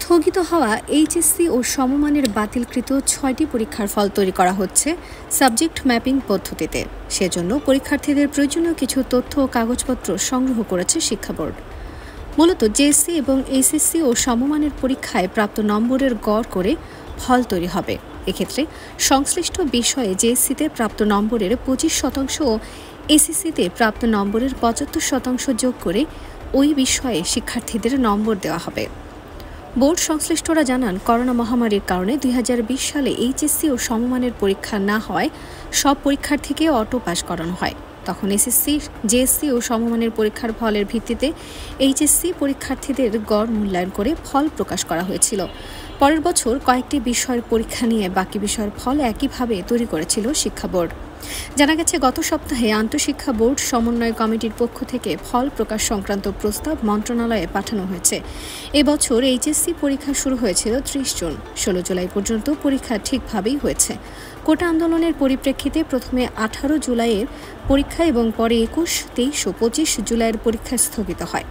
স্থগিত হওয়া এইচএসসি ও সমমানের বাতিলকৃত ৬টি পরীক্ষার ফল তৈরি করা হচ্ছে সাবজেক্ট ম্যাপিং পদ্ধতিতে। সেজন্য পরীক্ষার্থীদের প্রয়োজনীয় কিছু তথ্য ও কাগজপত্র সংগ্রহ করেছে শিক্ষা বোর্ড। মূলত জেএসসি এবং এইচএসসি ও সমমানের পরীক্ষায় প্রাপ্ত নম্বরের গড় করে ফল তৈরি হবে। এক্ষেত্রে সংশ্লিষ্ট বিষয়ে জেএসসিতে প্রাপ্ত নম্বরের ২৫% ও এসএসসিতে প্রাপ্ত নম্বরের ৭৫% যোগ করে ওই বিষয়ে শিক্ষার্থীদের নম্বর দেওয়া হবে। বোর্ড সংশ্লিষ্টরা জানান, করোনা মহামারীর কারণে ২০২০ সালে এইচএসসি ও সমমানের পরীক্ষা না হওয়ায় সব পরীক্ষার্থীকে অটো পাস করানো হয়। তখন এসএসসি, জেএসসি ও সমমানের পরীক্ষার ফলের ভিত্তিতে এইচএসসি পরীক্ষার্থীদের গড় মূল্যায়ন করে ফল প্রকাশ করা হয়েছিল। পরের বছর কয়েকটি বিষয়ের পরীক্ষা নিয়ে বাকি বিষয়ের ফল একইভাবে তৈরি করেছিল শিক্ষা বোর্ড। জানা গেছে, গত সপ্তাহে আন্তঃশিক্ষা বোর্ড সমন্বয় কমিটির পক্ষ থেকে ফল প্রকাশ সংক্রান্ত প্রস্তাব মন্ত্রণালয়ে পাঠানো হয়েছে। এবছর এইচএসসি পরীক্ষা শুরু হয়েছিল ৩০ জুন। ১৬ জুলাই পর্যন্ত পরীক্ষা ঠিকভাবেই হয়েছে। কোটা আন্দোলনের পরিপ্রেক্ষিতে প্রথমে ১৮ জুলাইয়ের পরীক্ষা এবং পরে ২১, ২৩ ও ২৫ জুলাইয়ের পরীক্ষা স্থগিত হয়।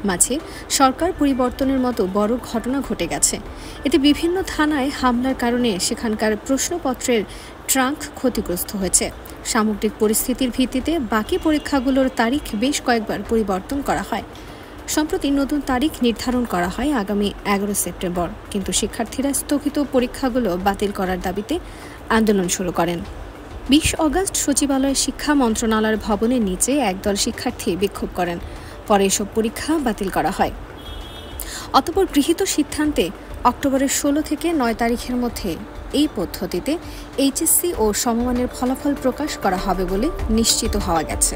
মাঝে সরকার পরিবর্তনের মতো বড় ঘটনা ঘটে গেছে। এতে বিভিন্ন থানায় হামলার কারণে সেখানকার প্রশ্নপত্রের ট্রাঙ্ক ক্ষতিগ্রস্ত হয়েছে। সামগ্রিক পরিস্থিতির ভিত্তিতে বাকি পরীক্ষাগুলোর তারিখ বেশ কয়েকবার পরিবর্তন করা হয়। সম্প্রতি নতুন তারিখ নির্ধারণ করা হয় আগামী ১১ সেপ্টেম্বর, কিন্তু শিক্ষার্থীরা স্থগিত পরীক্ষাগুলো বাতিল করার দাবিতে আন্দোলন শুরু করেন। ২০ অগস্ট সচিবালয়ের শিক্ষা মন্ত্রণালয়ের ভবনের নিচে একদল শিক্ষার্থী বিক্ষোভ করেন। পরে এসব পরীক্ষা বাতিল করা হয়। অতঃপর গৃহীত সিদ্ধান্তে অক্টোবরের ১৬ থেকে ৯ তারিখের মধ্যে এই পদ্ধতিতে এইচএসসি ও সমমানের ফলাফল প্রকাশ করা হবে বলে নিশ্চিত হওয়া গেছে।